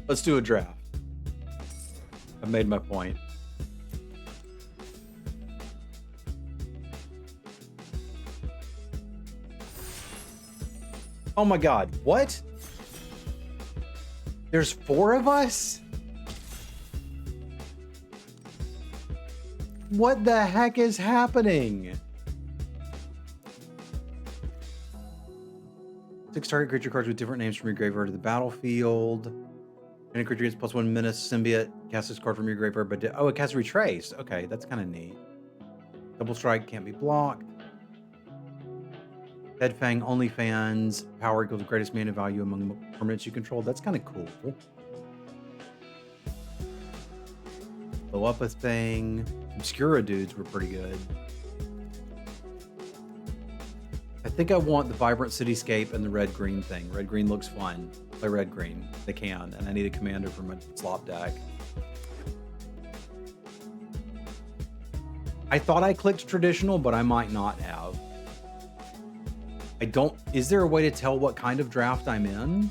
Let's do a draft. I've made my point. Oh my god, what? There's 4 of us? What the heck is happening? 6 target creature cards with different names from your graveyard to the battlefield. Any creature gets +1 menace symbiote. Cast this card from your graveyard, but oh, it casts retrace. Okay, that's kind of neat. Double strike can't be blocked. Headfang OnlyFans. Power equals the greatest mana value among permanents you control. That's kind of cool. Blow up a thing. Obscura dudes were pretty good. I think I want the Vibrant Cityscape and the red-green thing. Red-green looks fun. Play red-green. They can. And I need a commander for my slop deck. I thought I clicked traditional, but I might not have. Is there a way to tell what kind of draft I'm in?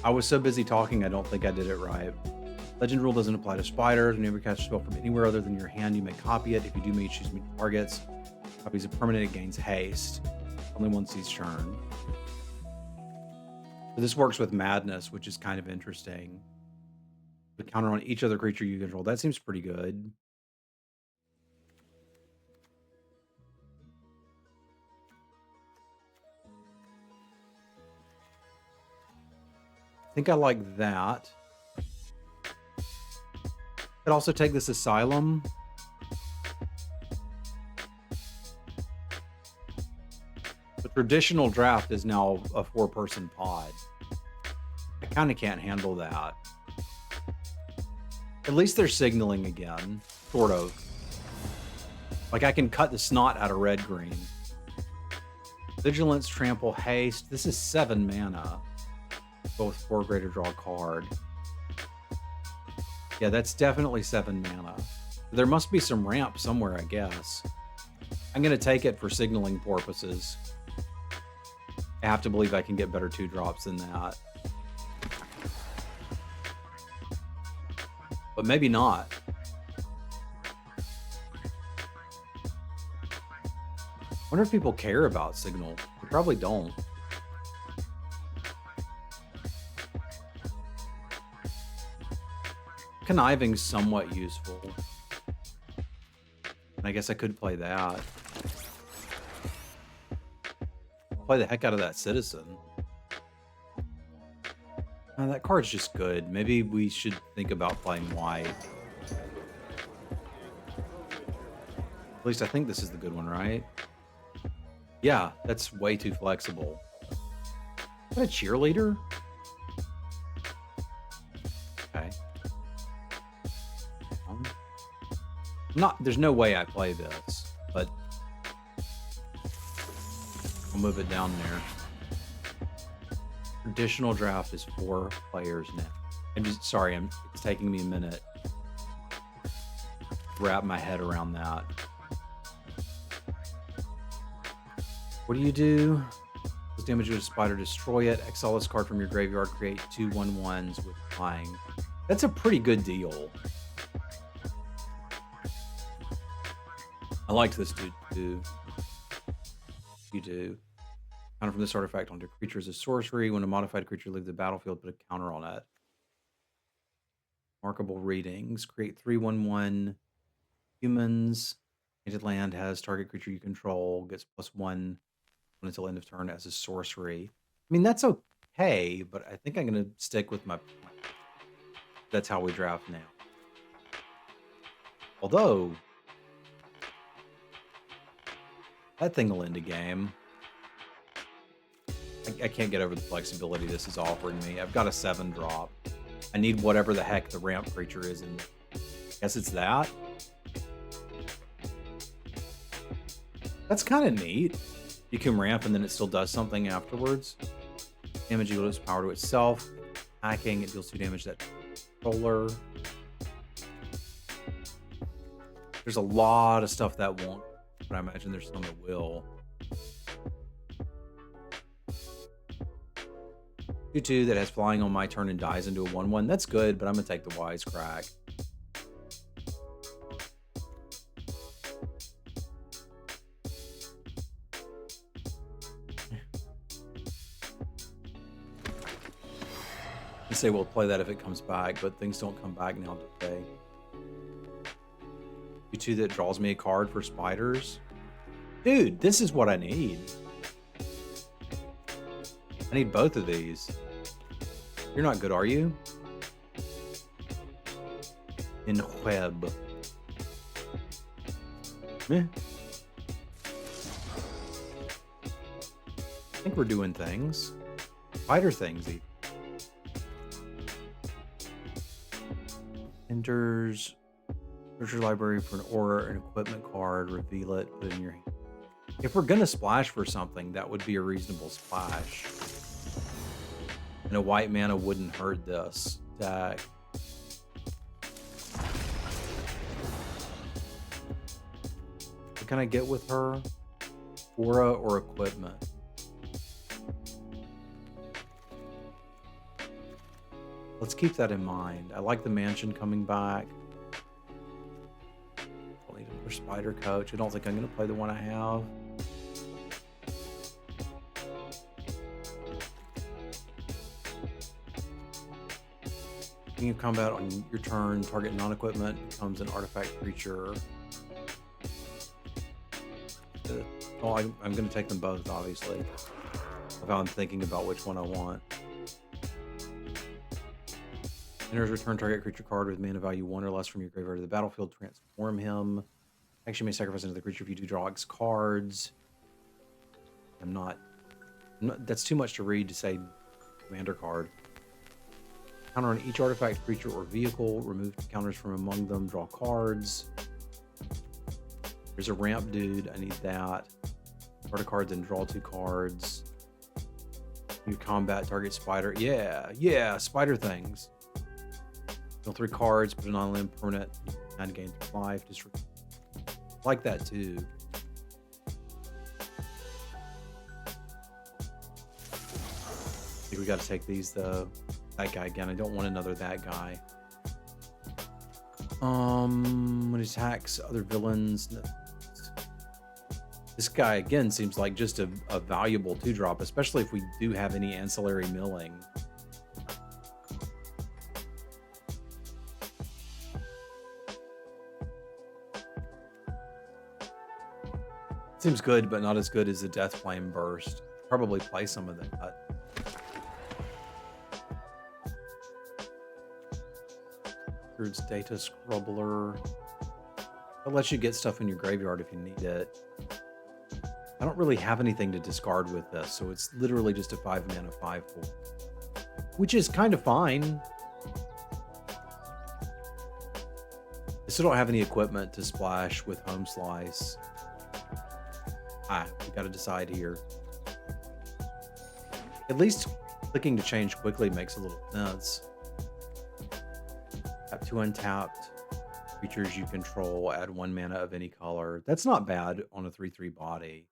I was so busy talking, I don't think I did it right. Legend rule doesn't apply to spiders. Whenever you cast a spell from anywhere other than your hand, you may copy it. If you do, may choose targets. Copies a permanent, it gains haste. Only once each turn. So this works with madness, which is kind of interesting. The counter on each other creature you control. That seems pretty good. I think I like that. Could also take this Asylum. The traditional draft is now a 4-person pod. I kind of can't handle that. At least they're signaling again, sort of. Like I can cut the snot out of red-green. Vigilance, Trample, Haste. This is 7 mana. Both 4 greater draw a card. Yeah, that's definitely 7 mana. There must be some ramp somewhere, I guess. I'm going to take it for signaling purposes. I have to believe I can get better 2-drops than that. But maybe not. I wonder if people care about signal. They probably don't. Conniving's somewhat useful. And I guess I could play that. Play the heck out of that Citizen. That card's just good. Maybe we should think about playing white. At least I think this is the good one, right? Yeah, that's way too flexible. Is that a cheerleader? Okay. There's no way I play this, but I'll move it down there. Traditional draft is 4 players now. It's taking me a minute to wrap my head around that. What do? This damage with a spider, destroy it. Exile this card from your graveyard, create 2 1/1s with flying. That's a pretty good deal. I liked this dude too. You do. Counter from this artifact onto creature as a sorcery. When a modified creature leaves the battlefield, put a counter on it. Markable readings. Create 3 1/1 humans. Painted land has target creature you control. Gets +1 until end of turn as a sorcery. I mean, that's okay, but I think I'm going to stick with my... That's how we draft now. Although... that thing will end a game. I can't get over the flexibility this is offering me. I've got a 7-drop. I need whatever the heck the ramp creature is, and I guess it's that. That's kind of neat. You can ramp and then it still does something afterwards. Damage equals power to itself. Hacking, it deals 2 damage to that controller. There's a lot of stuff that won't, but I imagine there's some that will. 2/2 that has flying on my turn and dies into a 1/1. That's good, but I'm gonna take the wisecrack. I say we'll play that if it comes back, but things don't come back now today. 2/2 that draws me a card for spiders. Dude, this is what I need. I need both of these. You're not good, are you? In web. Meh. I think we're doing things. Spider things, even. Enters search your library for an aura, an equipment card, reveal it, put it in your hand. If we're gonna splash for something, that would be a reasonable splash. And a white mana wouldn't hurt this deck. What can I get with her? Aura or equipment? Let's keep that in mind. I like the mansion coming back. I'll need another spider coach. I don't think I'm going to play the one I have. Beginning of combat on your turn, target non-equipment becomes an artifact creature. Oh, I'm going to take them both, obviously. If I'm thinking about which one I want. Enters return target creature card with mana value 1 or less from your graveyard to the battlefield. Transform him. Actually, may sacrifice another creature if you do draw X cards. I'm not. That's too much to read to say commander card. Counter on each artifact, creature, or vehicle. Remove counters from among them. Draw cards. There's a ramp dude. I need that. Start a card, then draw 2 cards. New combat target spider. Yeah, spider things. Deal 3 cards, put an on-land permanent, 9 to gain 3 life. Just like that too. I think we got to take these though. That guy again. I don't want another that guy. When it attacks other villains, no. This guy again seems like just a valuable 2-drop, especially if we do have any ancillary milling. Seems good, but not as good as the Death Flame Burst. Probably play some of that. Druid's Data Scrubbler. That lets you get stuff in your graveyard if you need it. I don't really have anything to discard with this, so it's literally just a 5 mana 5/4, which is kind of fine. I still don't have any equipment to splash with Home Slice. We gotta decide here. At least clicking to change quickly makes a little sense. Tap 2 untapped. Creatures you control, add 1 mana of any color. That's not bad on a 3/3 body.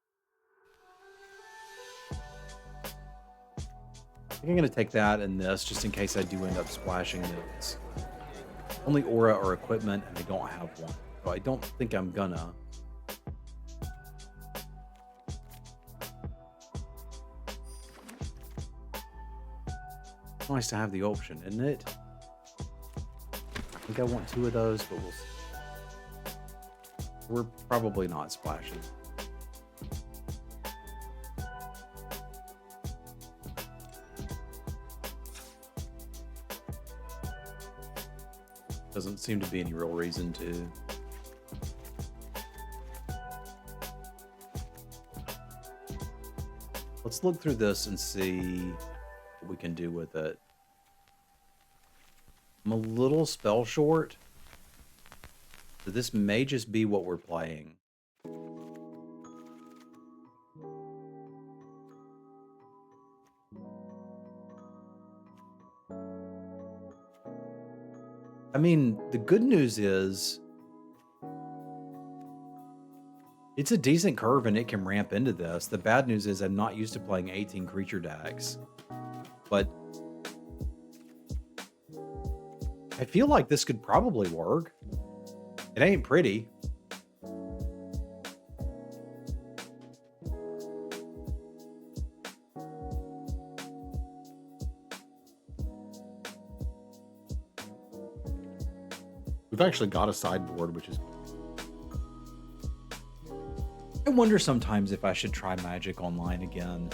I think I'm gonna take that and this just in case I do end up splashing those. Only aura or equipment, and I don't have one. So I don't think I'm gonna. Nice to have the option, isn't it? I think I want 2 of those, but we'll see. We're probably not splashing. Doesn't seem to be any real reason to. Let's look through this and see what we can do with it. I'm a little spell short, so this may just be what we're playing. I mean, the good news is It's a decent curve and it can ramp into this. The bad news is I'm not used to playing 18 creature decks, but I feel like this could probably work. It ain't pretty. We've actually got a sideboard, which is I wonder sometimes if I should try Magic Online again.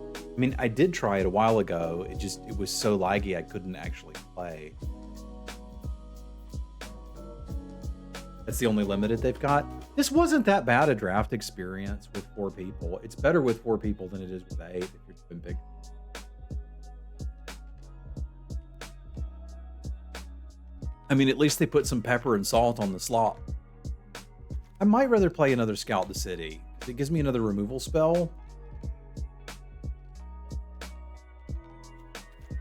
I mean, I did try it a while ago. It was so laggy I couldn't actually play. That's the only limited they've got. This wasn't that bad a draft experience with 4 people. It's better with 4 people than it is with 8 if you're doing big. I mean, at least they put some pepper and salt on the slot. I might rather play another Scout the City. It gives me another removal spell.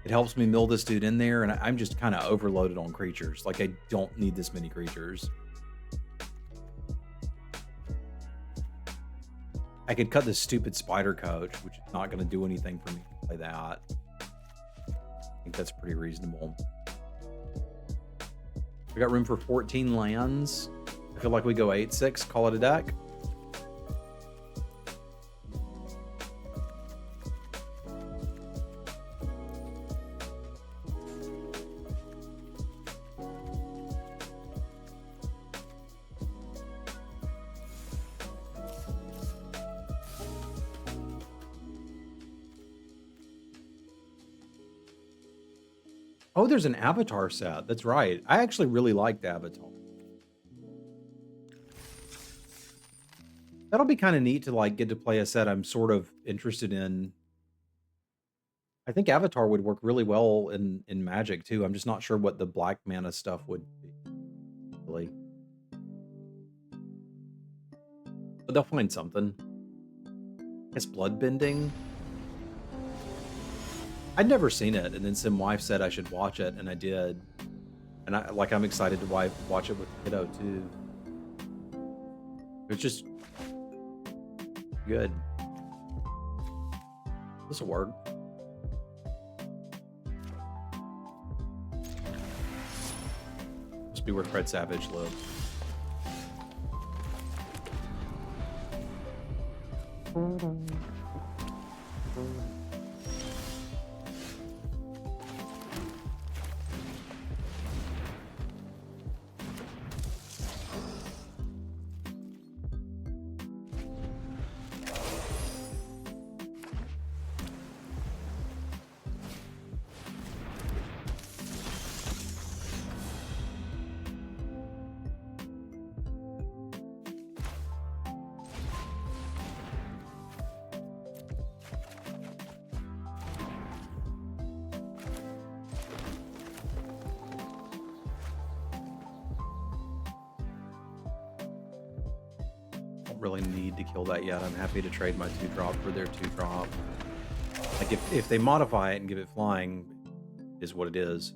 It helps me mill this dude in there, and I'm just kind of overloaded on creatures. Like, I don't need this many creatures. I could cut this stupid Spider Coach, which is not going to do anything for me to play that. I think that's pretty reasonable. We got room for 14 lands. I feel like we go 8-6, call it a deck. Oh, there's an Avatar set. That's right. I actually really liked Avatar. That'll be kind of neat to like get to play a set I'm sort of interested in. I think Avatar would work really well in Magic too. I'm just not sure what the black mana stuff would be. Really. But they'll find something. I guess Bloodbending. I'd never seen it, and then some wife said I should watch it, and I did. And I'm excited to watch it with the kiddo too. It's just good. This'll work. Must be where Fred Savage lives. Really need to kill that yet. I'm happy to trade my 2-drop for their 2-drop. Like if they modify it and give it flying, it is what it is.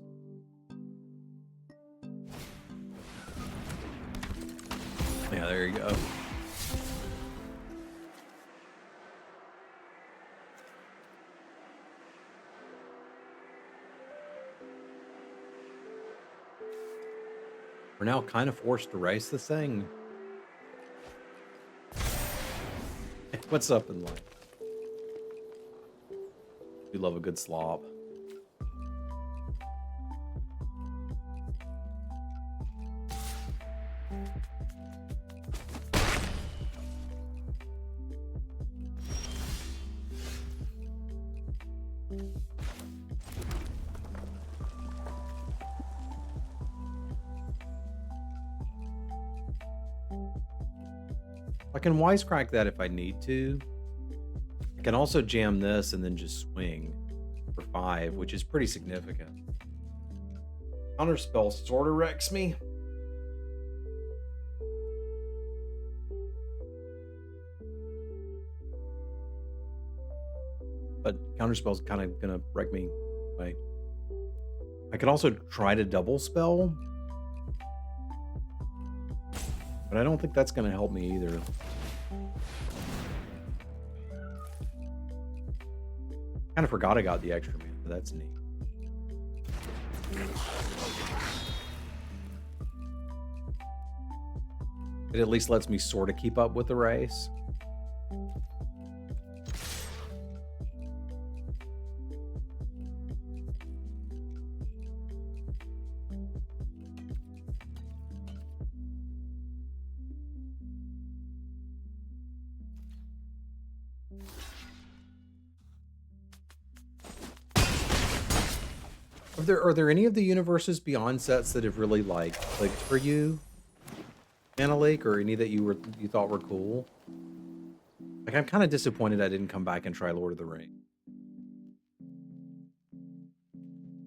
Yeah, there you go. We're now kind of forced to race the thing. What's up in life? We love a good slop. I can wisecrack that if I need to. I can also jam this and then just swing for 5, which is pretty significant. Counterspell sort of wrecks me. But Counterspell's kind of gonna wreck me. Right. I could also try to double spell. But I don't think that's going to help me either. Kind of forgot I got the extra man, but that's neat. It at least lets me sort of keep up with the race. Are there any of the universes beyond sets that have really like clicked for you, Anna Lake, or any that you thought were cool? Like I'm kind of disappointed I didn't come back and try Lord of the Rings.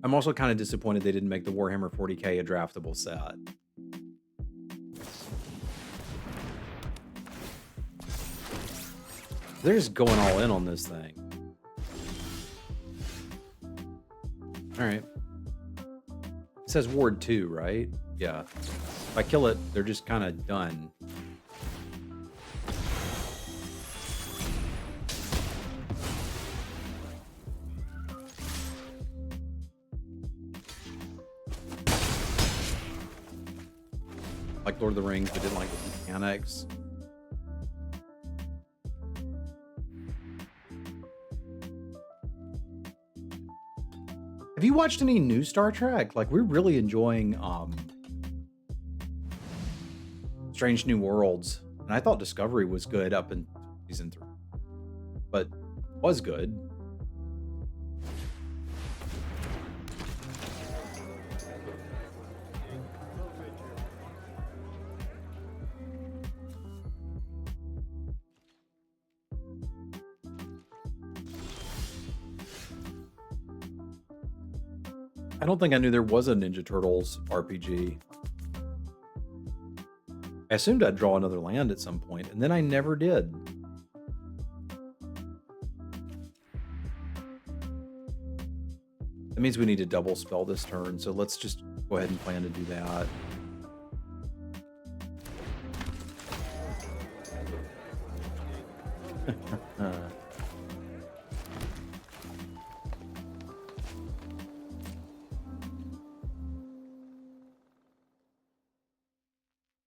I'm also kind of disappointed they didn't make the Warhammer 40K a draftable set. They're just going all in on this thing. All right. It says Ward 2, right? Yeah. If I kill it, they're just kind of done. Like Lord of the Rings, but didn't like the mechanics. Have you watched any new Star Trek? Like, we're really enjoying Strange New Worlds. And I thought Discovery was good up in season 3. But was good. I don't think I knew there was a Ninja Turtles RPG. I assumed I'd draw another land at some point, and then I never did. That means we need to double spell this turn, so let's just go ahead and plan to do that.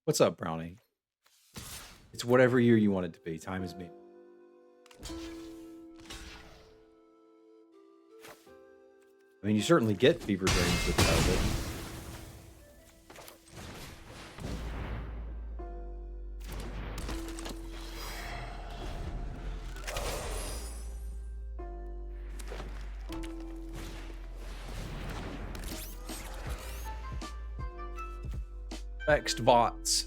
What's up, Brownie? It's whatever year you want it to be. Time is me. I mean, you certainly get fever dreams with COVID. Vexed bots.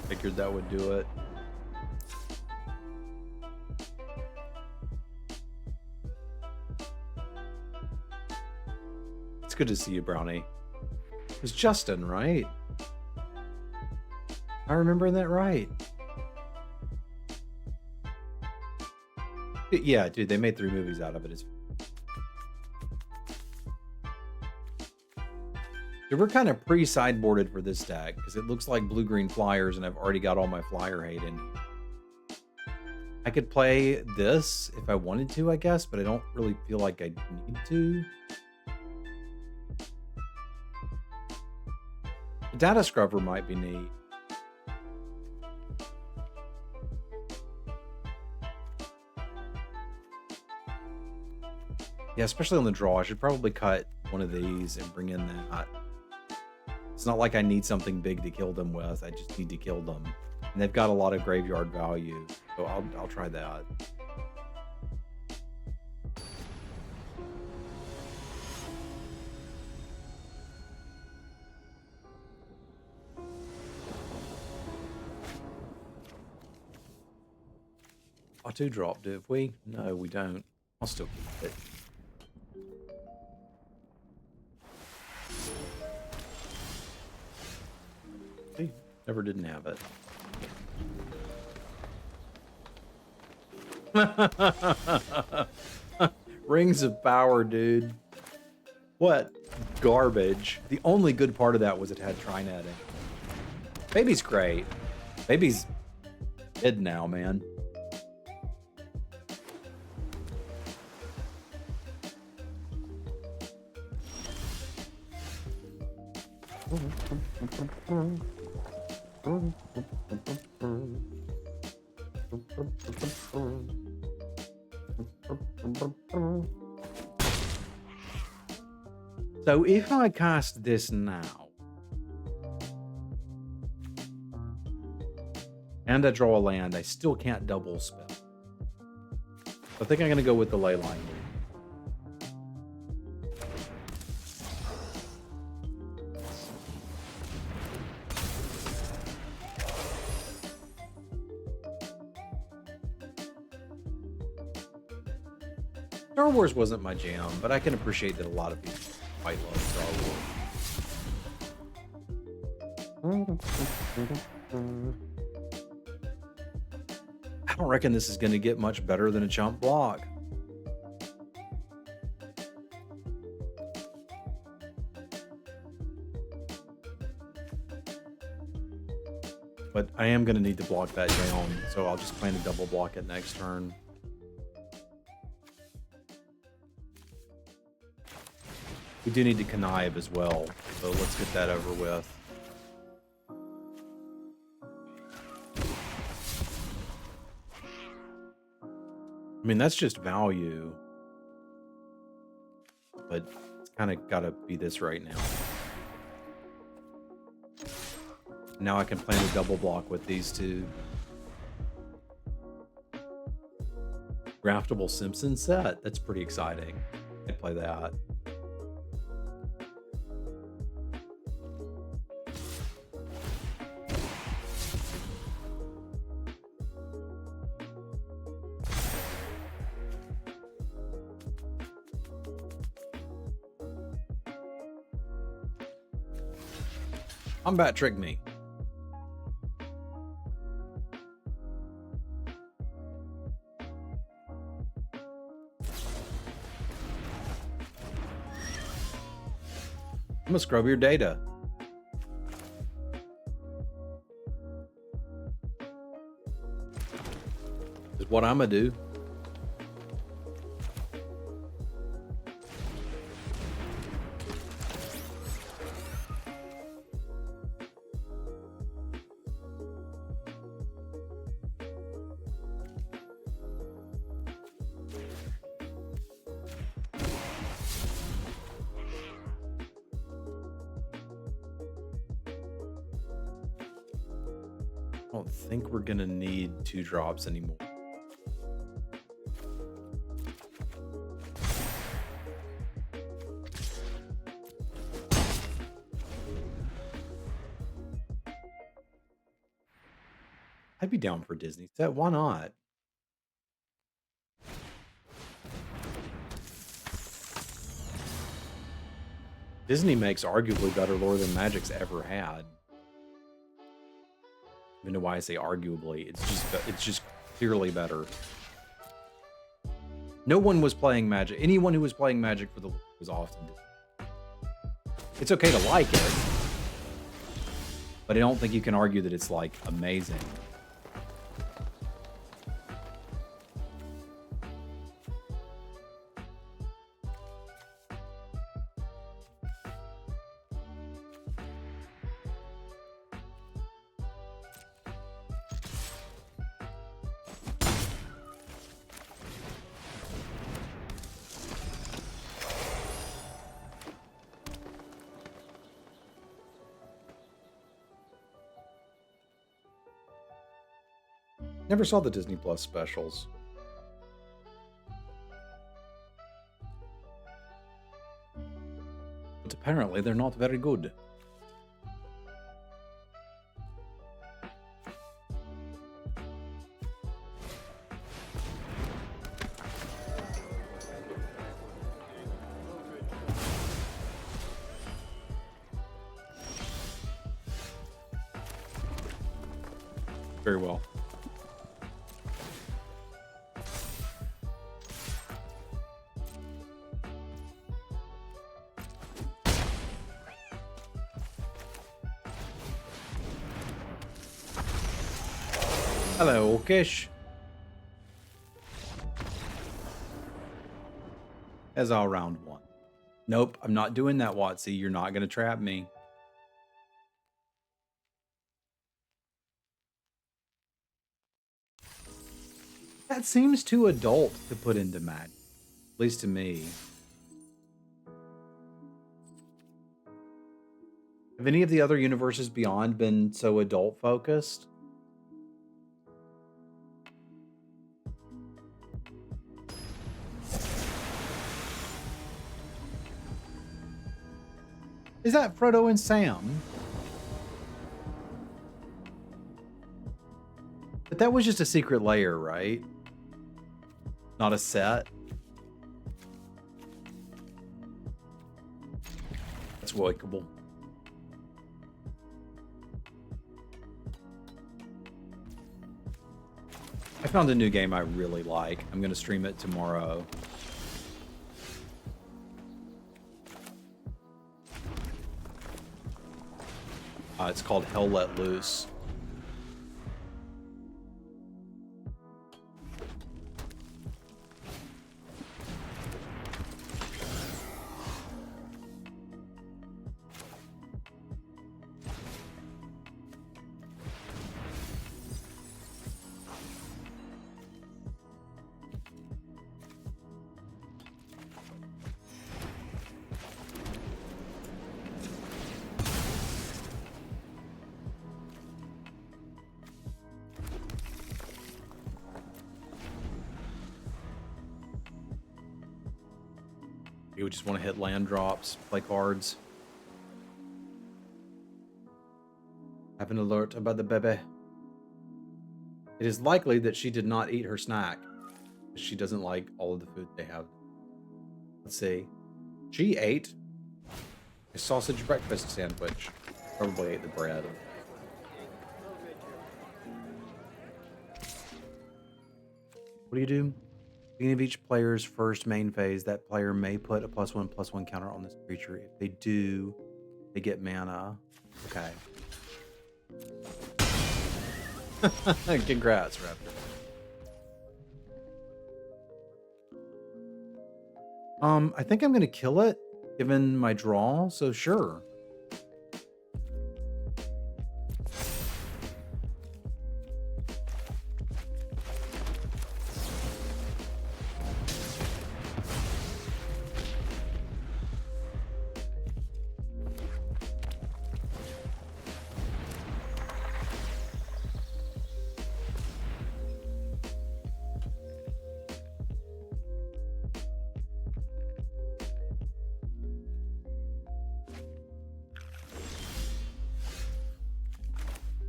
Figured that would do it. It's good to see you, Brownie. It was Justin, right? I remember that right. Yeah, dude, they made 3 movies out of it. So we're kind of pre-sideboarded for this deck because it looks like blue-green flyers, and I've already got all my flyer hate in here. I could play this if I wanted to, I guess, but I don't really feel like I need to. The Data Scrubber might be neat. Yeah, especially on the draw. I should probably cut one of these and bring in that. It's not like I need something big to kill them with. I just need to kill them. And they've got a lot of graveyard value. So I'll try that. a 2-drop, do we? No, we don't. I'll still keep it. See, never didn't have it. Rings of Power, dude. What garbage. The only good part of that was it had tri-netting. Baby's great. Baby's dead now, man. So if I cast this now, and I draw a land, I still can't double spell. I think I'm going to go with the ley line. Star Wars wasn't my jam, but I can appreciate that a lot of people quite love Star Wars. I don't reckon this is going to get much better than a chump block. But I am going to need to block that down, so I'll just plan to double block it next turn. We do need to connive as well, so let's get that over with. I mean, that's just value. But it's kind of got to be this right now. Now I can plan to double block with these two. Draftable Simpson set. That's pretty exciting. I'd play that. Combat trick me. I'm gonna scrub your data. Is what I'm gonna do. I don't think we're gonna need 2 drops anymore. I'd be down for Disney set. Why not? Disney makes arguably better lore than Magic's ever had. I don't know why I say arguably. It's just clearly better. No one was playing Magic. Anyone who was playing Magic for the lore was often. It's okay to like it, but I don't think you can argue that it's like amazing. Never saw the Disney Plus specials. But apparently they're not very good. Very well. Hello, Orcish. As all round one. Nope, I'm not doing that, Watsy. You're not going to trap me. That seems too adult to put into Magic. At least to me. Have any of the other universes beyond been so adult focused? Is that Frodo and Sam? But that was just a secret layer, right? Not a set. That's workable. I found a new game I really like. I'm going to stream it tomorrow. It's called Hell Let Loose. You just want to hit land drops, play cards. Have an alert about the bebe. It is likely that she did not eat her snack. She doesn't like all of the food they have. Let's see. She ate a sausage breakfast sandwich. Probably ate the bread. What do you do? Beginning of each player's first main phase, that player may put a +1/+1 counter on this creature. If they do, they get mana. Okay. Congrats, Raptor. I think I'm gonna kill it, given my draw, so sure.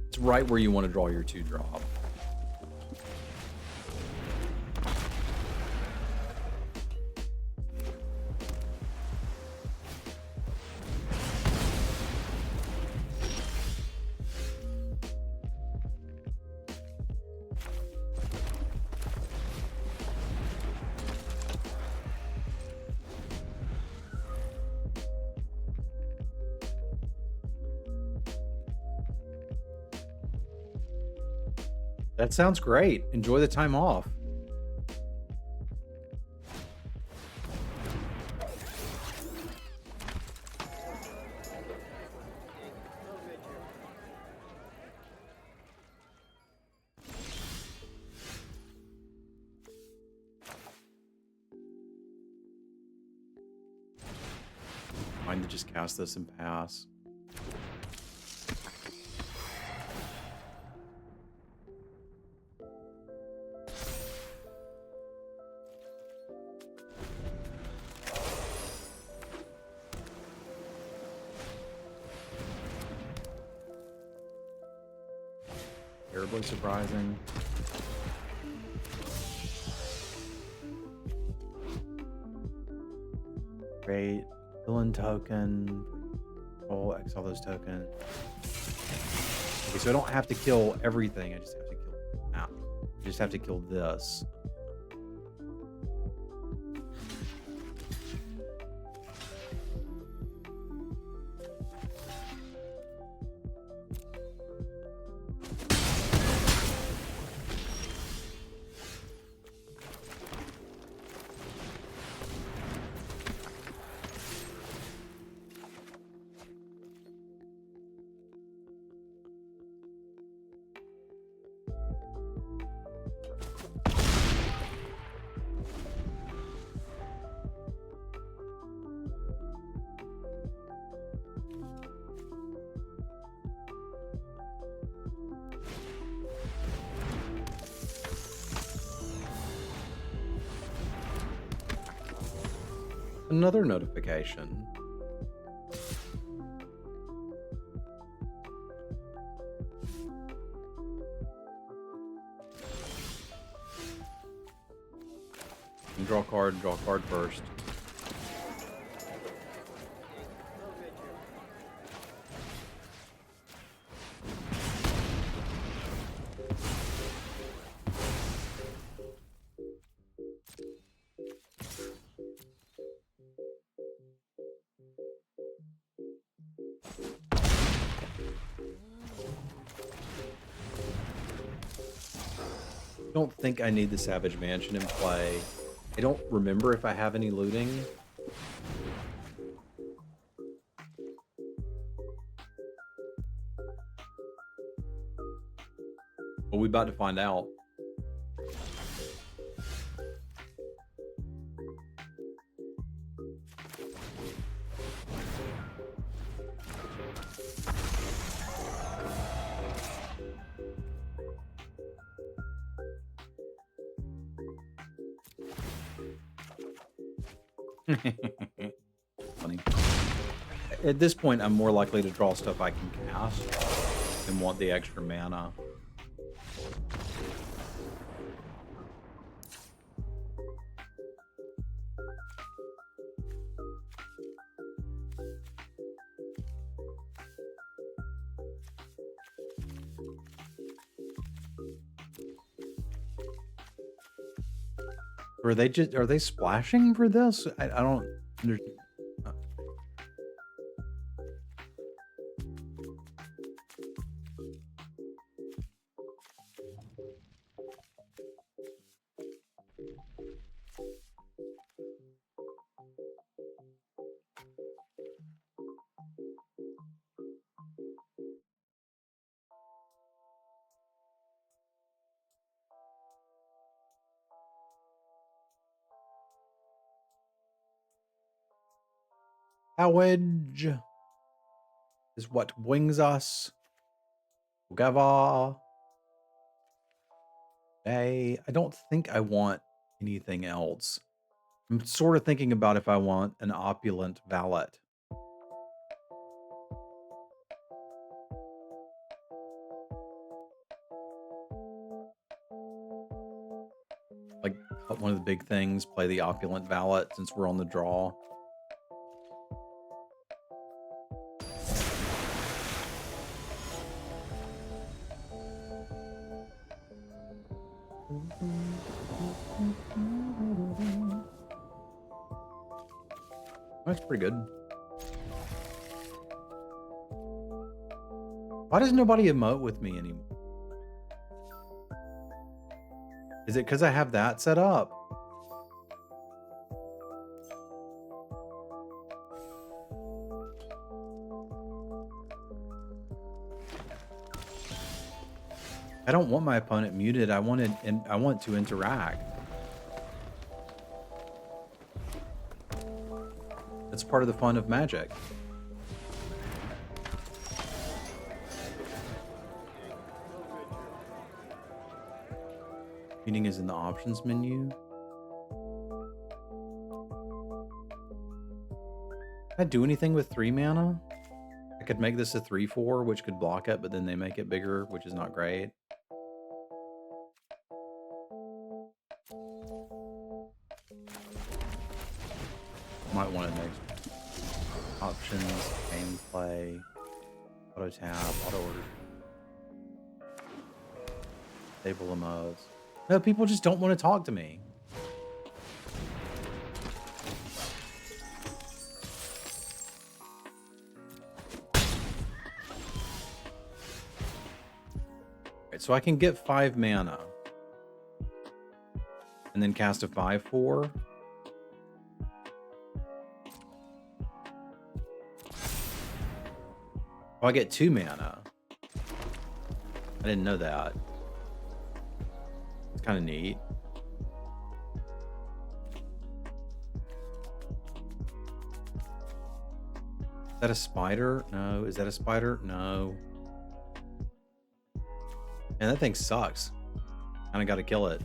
It's right where you want to draw your 2-drop. That sounds great. Enjoy the time off. Mind to just cast this and pass. Terribly surprising. Great. Villain token. Control, exile those tokens. Okay, so I don't have to kill everything. I just have to You just have to kill this. Another notification. Draw a card first. Don't think I need the Savage Mansion in play. I don't remember if I have any looting. But we about to find out. Funny. At this point, I'm more likely to draw stuff I can cast than want the extra mana. Or are they splashing for this? I don't understand. Courage is what wings us together. I don't think I want anything else. I'm sort of thinking about if I want an opulent valet. Like one of the big things, play the opulent valet since we're on the draw. That's pretty good. Why does nobody emote with me anymore? Is it because I have that set up? I don't want my opponent muted. I want to interact. That's part of the fun of Magic. Meeting is in the options menu. Can I do anything with 3 mana? I could make this a 3/4, which could block it, but then they make it bigger, which is not great. Might want to next. Options, gameplay, auto tab, auto order, table emotes. No, people just don't want to talk to me. Right, so I can get 5 mana and then cast a 5/4. Oh, I get 2 mana. I didn't know that. It's kind of neat. Is that a spider? No. Is that a spider? No. Man, that thing sucks. Kind of got to kill it.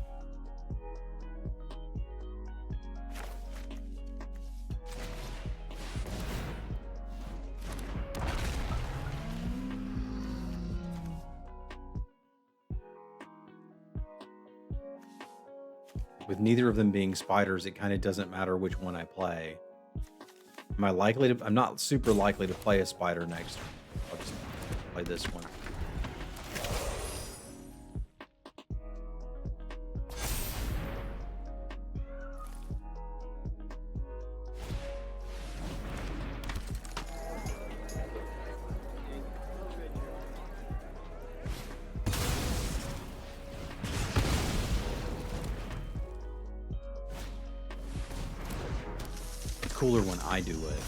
With neither of them being spiders, it kind of doesn't matter which one I play. Am I likely to? I'm not super likely to play a spider next turn. I'll just play this one. It's cooler when I do it.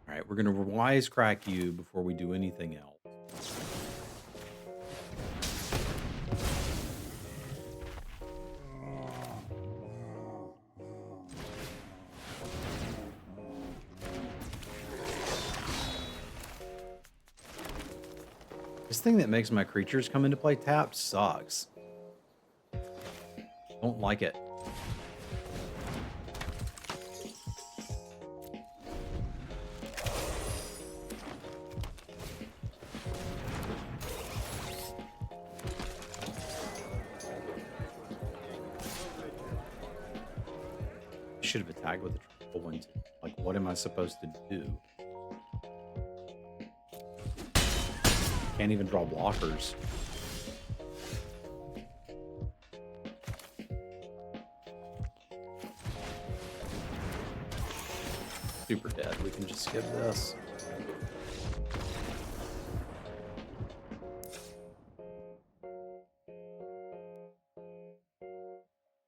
All right, we're gonna wisecrack you before we do anything else. This thing that makes my creatures come into play tapped sucks. Don't like it. Should have attacked with the triple one too. Like, what am I supposed to do? Can't even draw blockers. Super dead. We can just skip this.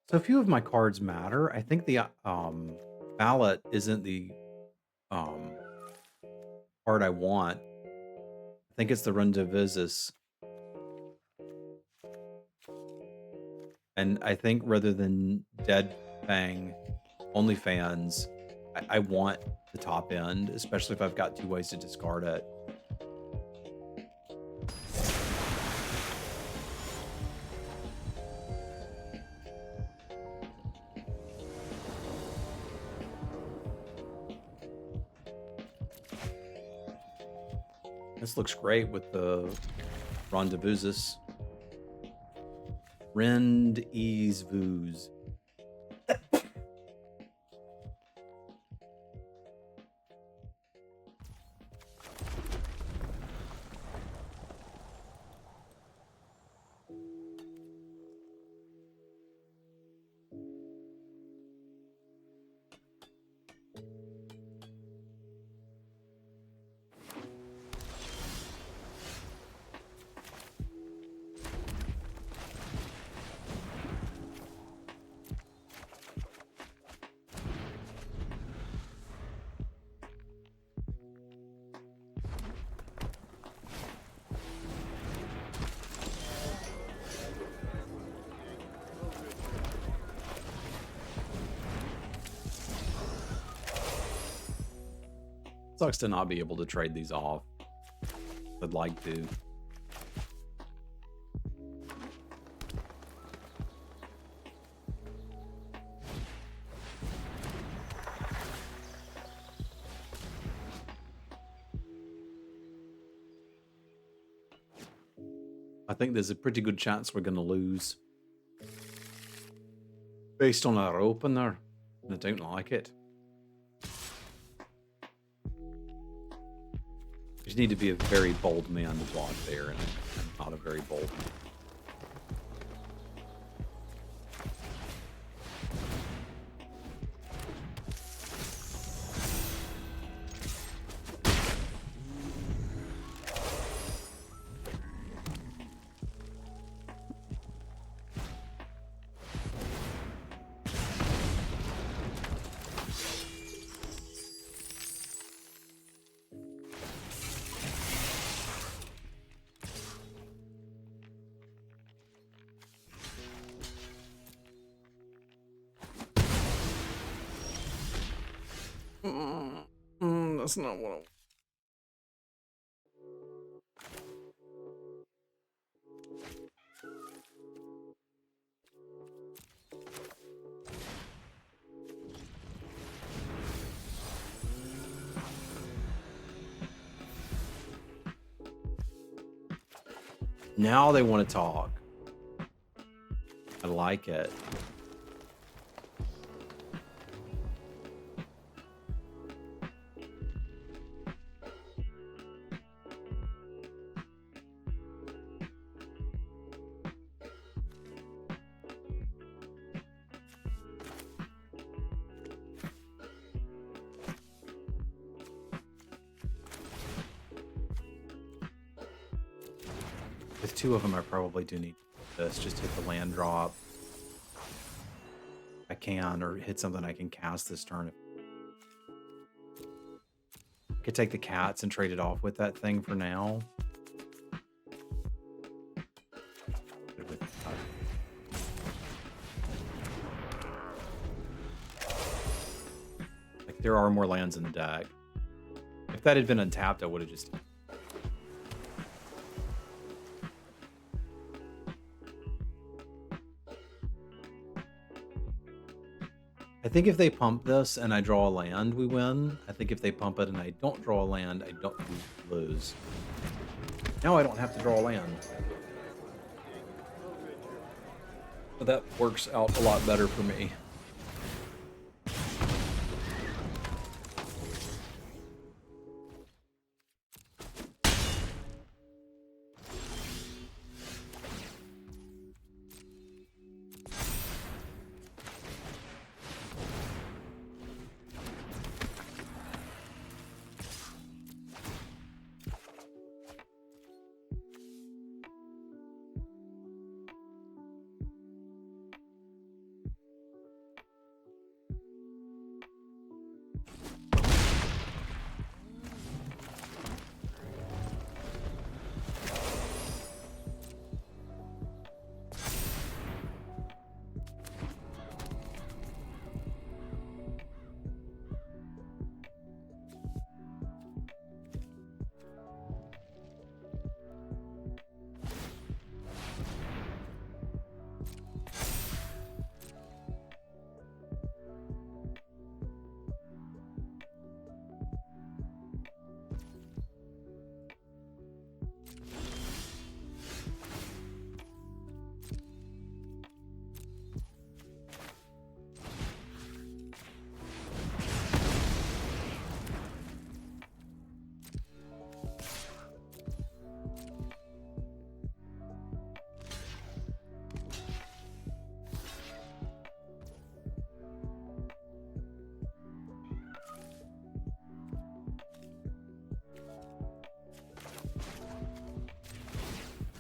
So a few of my cards matter. I think the ballot isn't the um card I want. I think it's the Rundavizus. And I think rather than Dead Fang OnlyFans, I want the top end, especially if I've got 2 ways to discard it. This looks great with the Rondavuzus. Rend Ease Vooz. Sucks to not be able to trade these off. I'd like to. I think there's a pretty good chance we're going to lose. based on our opener, and I don't like it. You just need to be a very bold man to block there, and I'm not a very bold man. That's not what I want. Now they want to talk. I like it. With two of them, I probably do need this. Just hit the land drop. I can, or hit something I can cast this turn. I could take the cats and trade it off with that thing for now. Good with that. Like, there are more lands in the deck. If that had been untapped, I would have just... I think if they pump this and I draw a land, we win. I think if they pump it and I don't draw a land, I don't lose. Now I don't have to draw a land. But that works out a lot better for me.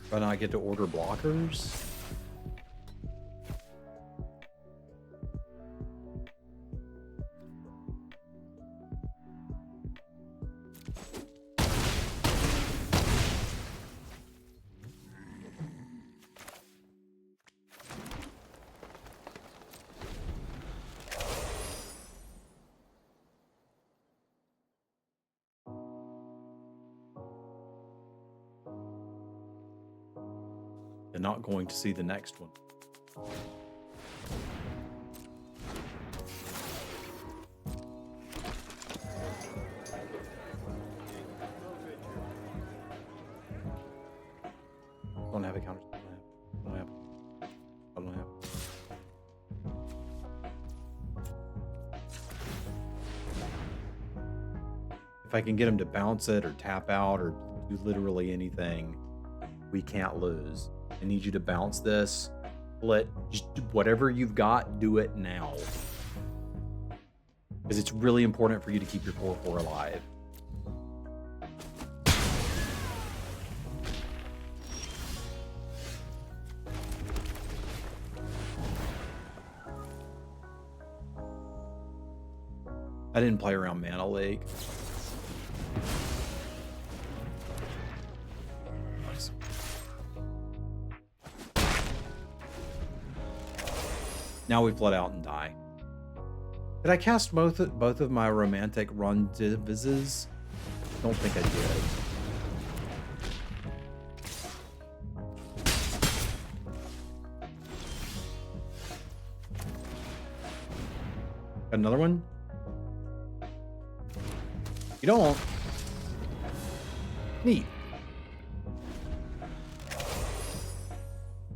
But I get to order blockers. And not going to see the next one. Don't have a counter. Don't have. I don't have. If I can get him to bounce it or tap out or do literally anything, we can't lose. I need you to bounce this. Just whatever you've got, do it now. Because it's really important for you to keep your 4/4 alive. I didn't play around Mana League. Nice. Now we flood out and die. Did I cast both of my romantic run divizes? Don't think I did. Got another one? You don't. Neat.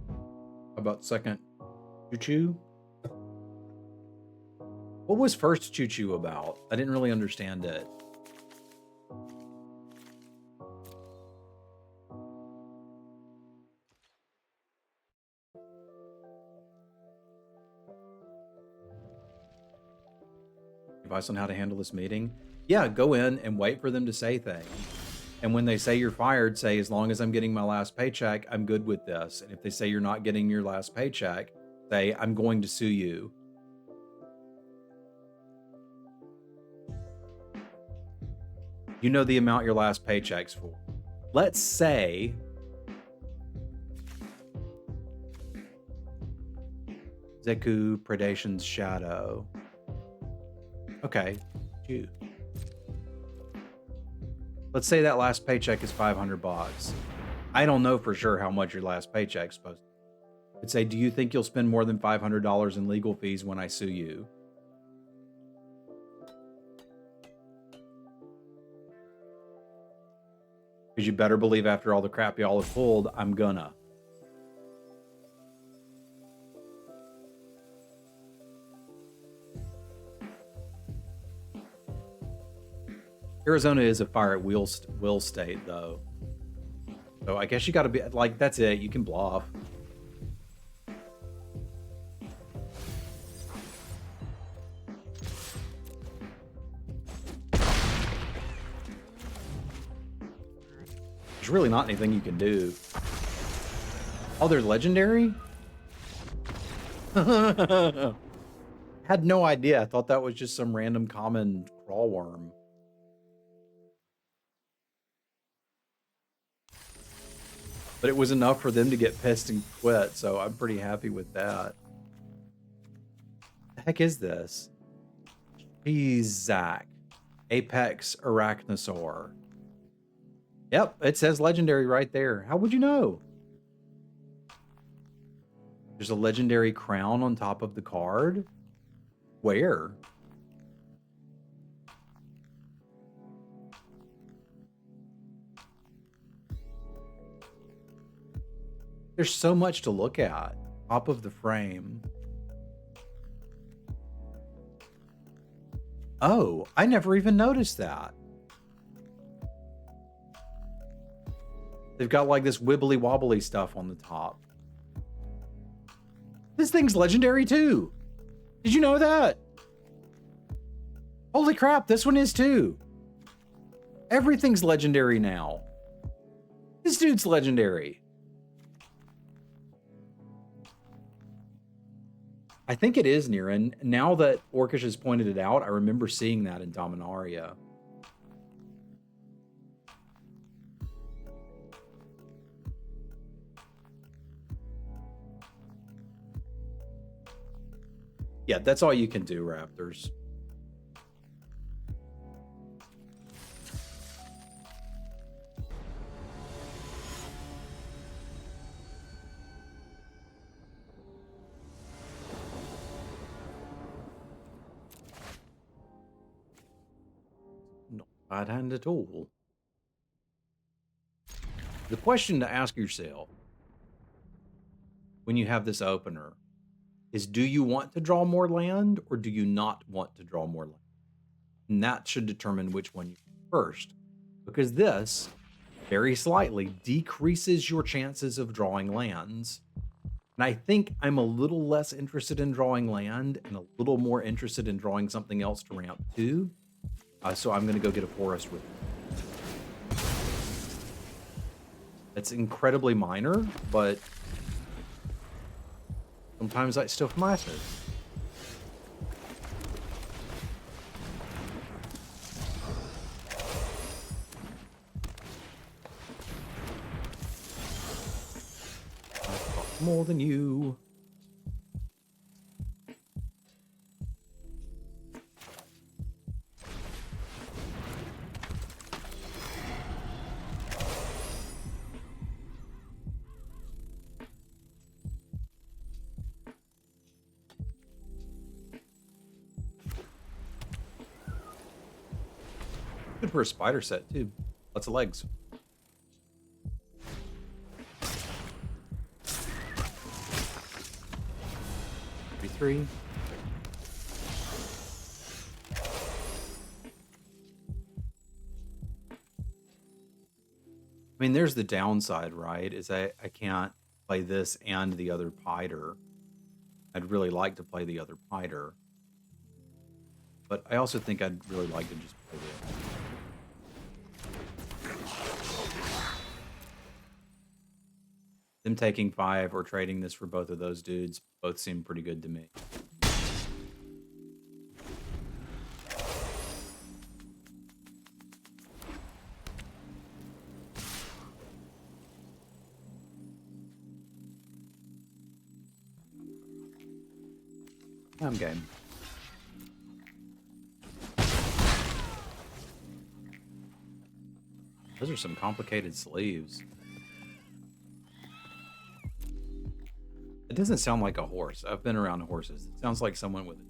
How about second choo-choo? What was first choo-choo about? I didn't really understand it. Advice on how to handle this meeting? Yeah, go in and wait for them to say things. And when they say you're fired, say, as long as I'm getting my last paycheck, I'm good with this. And if they say you're not getting your last paycheck, say, I'm going to sue you. You know the amount your last paycheck's for. Let's say Zeku Predation's Shadow. Okay, you. Let's say that last paycheck is $500. I don't know for sure how much your last paycheck's supposed to be. I'd say, do you think you'll spend more than $500 in legal fees when I sue you? Because you better believe after all the crap y'all have pulled, I'm gonna. Arizona is a fire at will state, though. So I guess you got to be like, that's it. You can bluff. There's really not anything you can do. Oh, they're legendary? Had no idea. I thought that was just some random common crawl worm. But it was enough for them to get pissed and quit, so I'm pretty happy with that. The heck is this? Zach. Apex Arachnosaur. Yep, it says legendary right there. How would you know? There's a legendary crown on top of the card? Where? There's so much to look at. Top of the frame. Oh, I never even noticed that. They've got like this wibbly wobbly stuff on the top. This thing's legendary too. Did you know that? Holy crap, this one is too. Everything's legendary now. This dude's legendary. I think it is Niran. Now that Orcish has pointed it out, I remember seeing that in Dominaria. Yeah, that's all you can do, Raptors. Not bad hand at all. The question to ask yourself when you have this opener is, do you want to draw more land or do you not want to draw more land? And that should determine which one you first, because this very slightly decreases your chances of drawing lands. And I think I'm a little less interested in drawing land and a little more interested in drawing something else to ramp to. So I'm going to go get a forest with it. It's incredibly minor, but sometimes that stuff matters. I've got more than you. Good for a spider set, too. Lots of legs. 33. I mean, there's the downside, right? Is I can't play this and the other Piter. I'd really like to play the other Piter. But I also think I'd really like to just play this. Them taking 5 or trading this for both of those dudes both seem pretty good to me. I'm game. Those are some complicated sleeves. It doesn't sound like a horse. I've been around horses. It sounds like someone with it.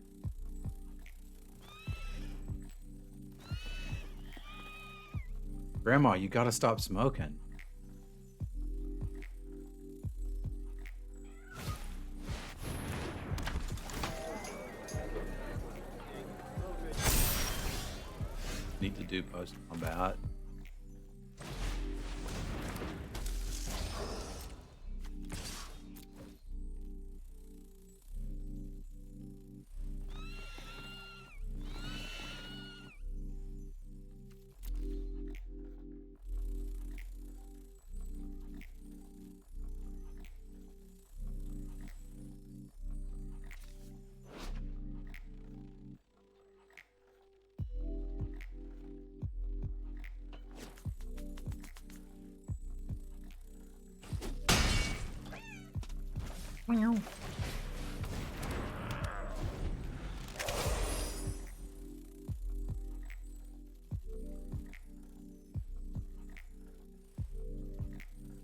Grandma, you gotta stop smoking. Need to do post combat. Meow.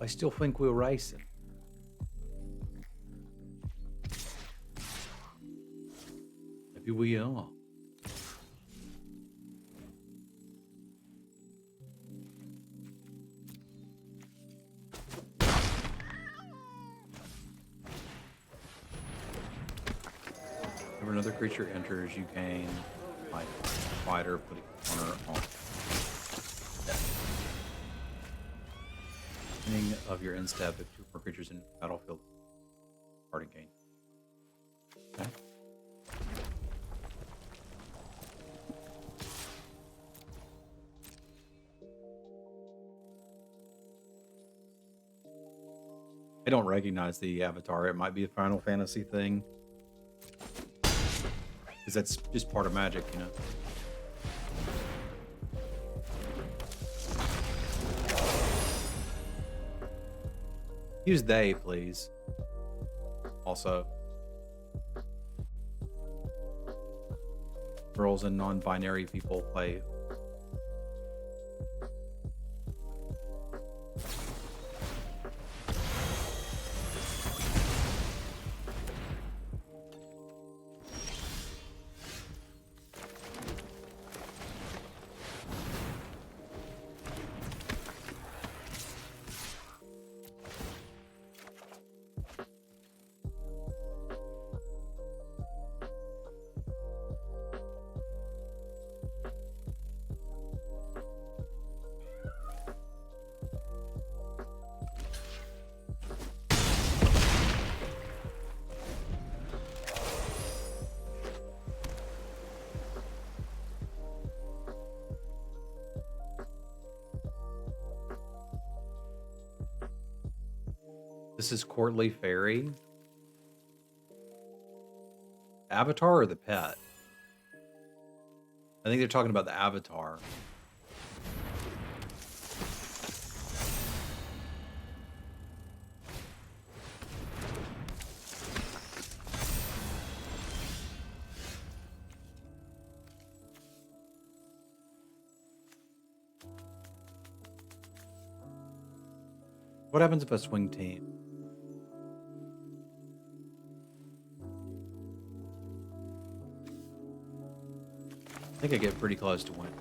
I still think we're racing. Maybe we are. Whenever another creature enters, you gain like fighter, put a counter on. Beginning of your end step, if 2 more creatures in the battlefield, party gain. Okay. I don't recognize the avatar. It might be a Final Fantasy thing. Because that's just part of Magic, you know? Use they, please. Also. Girls and non-binary people play. This is Courtly Fairy. Avatar or the pet? I think they're talking about the avatar. What happens if I swing team? I think I get pretty close to winning.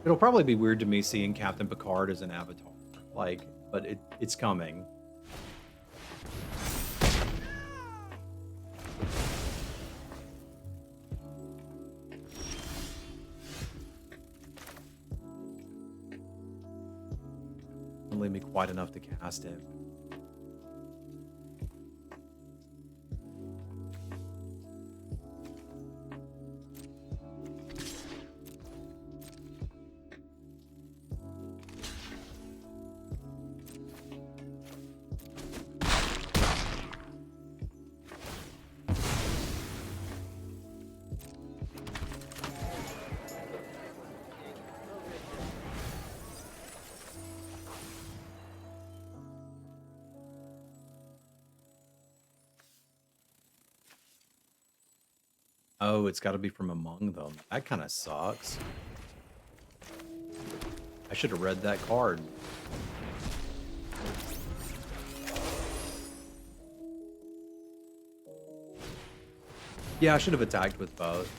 It'll probably be weird to me seeing Captain Picard as an avatar. Like, but it's coming. Doesn't leave me quite enough to cast it. Oh, it's got to be from among them. That kind of sucks. I should have read that card. Yeah, I should have attacked with both.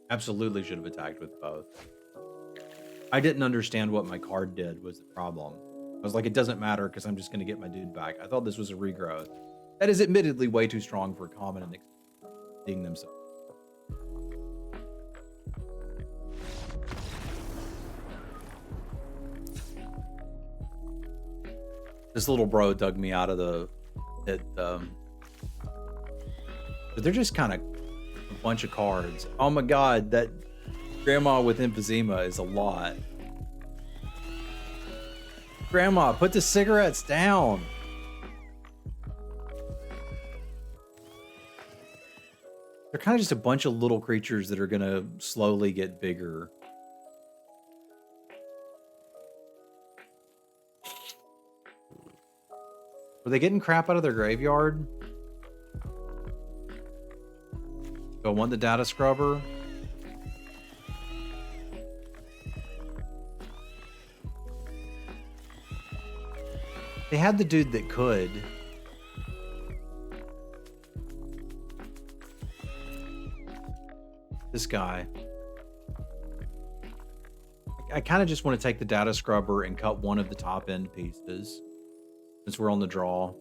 Absolutely should have attacked with both. I didn't understand what my card did was the problem. I was like, it doesn't matter because I'm just going to get my dude back. I thought this was a regrowth. That is admittedly way too strong for common and exceeding themselves. This little bro dug me out of the but they're just kind of a bunch of cards. Oh my god, that grandma with emphysema is a lot. Grandma, put the cigarettes down. They're kind of just a bunch of little creatures that are gonna slowly get bigger. Were they getting crap out of their graveyard? Do I want the data scrubber? They had the dude that could. This guy. I kind of just want to take the data scrubber and cut one of the top end pieces since we're on the draw.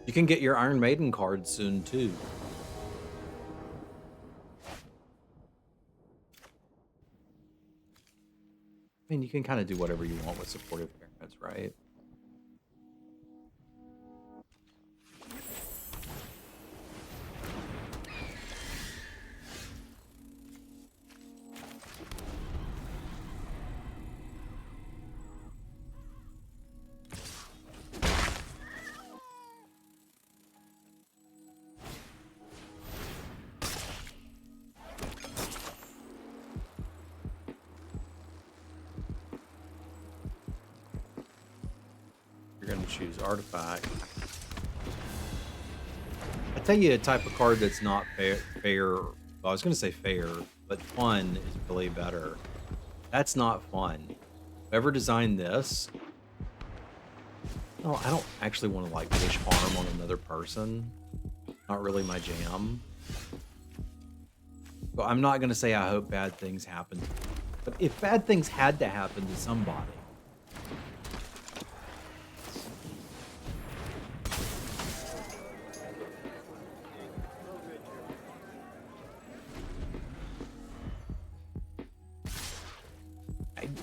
You can get your Iron Maiden card soon too. I mean, you can kind of do whatever you want with supportive parents, right? Choose artifact. I tell you a type of card that's not fair. Well, I was going to say fair, but fun is really better. That's not fun. Whoever designed this, no, I don't actually want to like wish harm on another person. Not really my jam. So I'm not gonna say I hope bad things happen. But if bad things had to happen to somebody,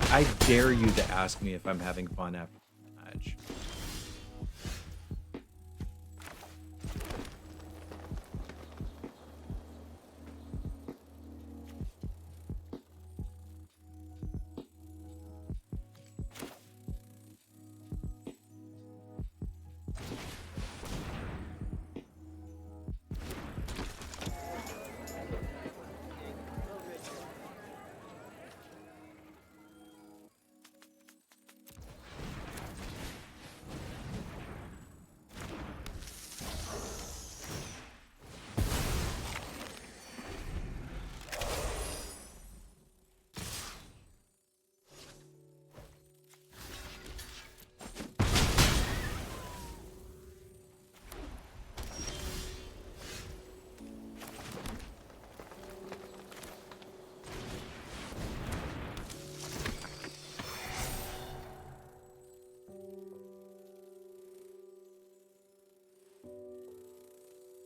I dare you to ask me if I'm having fun after the match.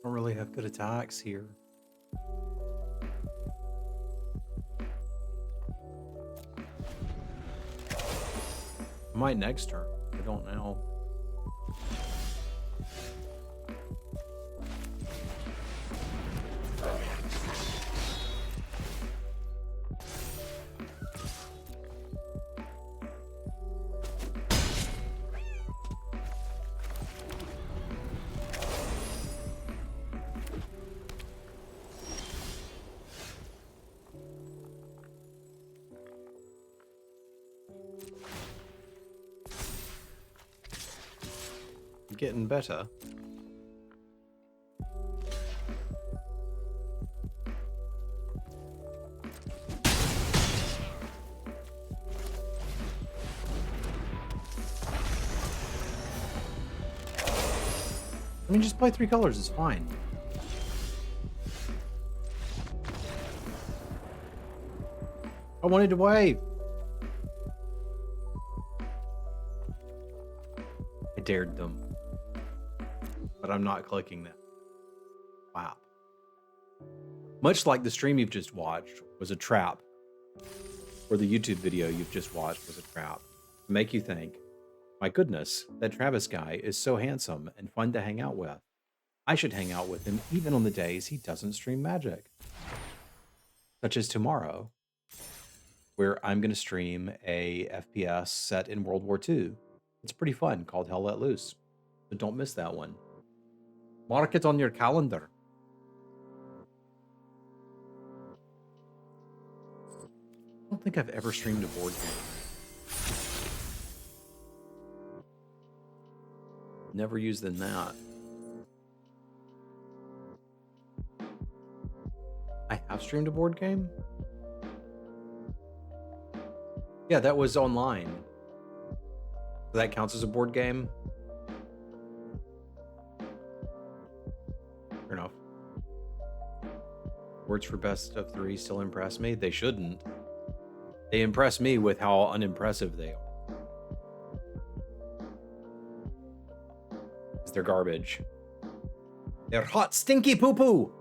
I don't really have good attacks here. I might next turn. I don't know. I'm getting better. I mean, just play 3 colors, it's fine. I wanted to wave. I dared them. But I'm not clicking that. Wow. Much like the stream you've just watched was a trap, or the YouTube video you've just watched was a trap, to make you think, my goodness, that Travis guy is so handsome and fun to hang out with. I should hang out with him even on the days he doesn't stream Magic. Such as tomorrow, where I'm going to stream a FPS set in World War II. It's pretty fun, called Hell Let Loose. So don't miss that one. Mark it on your calendar. I don't think I've ever streamed a board game. Never used in that. I have streamed a board game? Yeah, that was online. So that counts as a board game? Fair enough. Words for best of 3 still impress me? They shouldn't. They impress me with how unimpressive they are. Because they're garbage. They're hot, stinky poo-poo!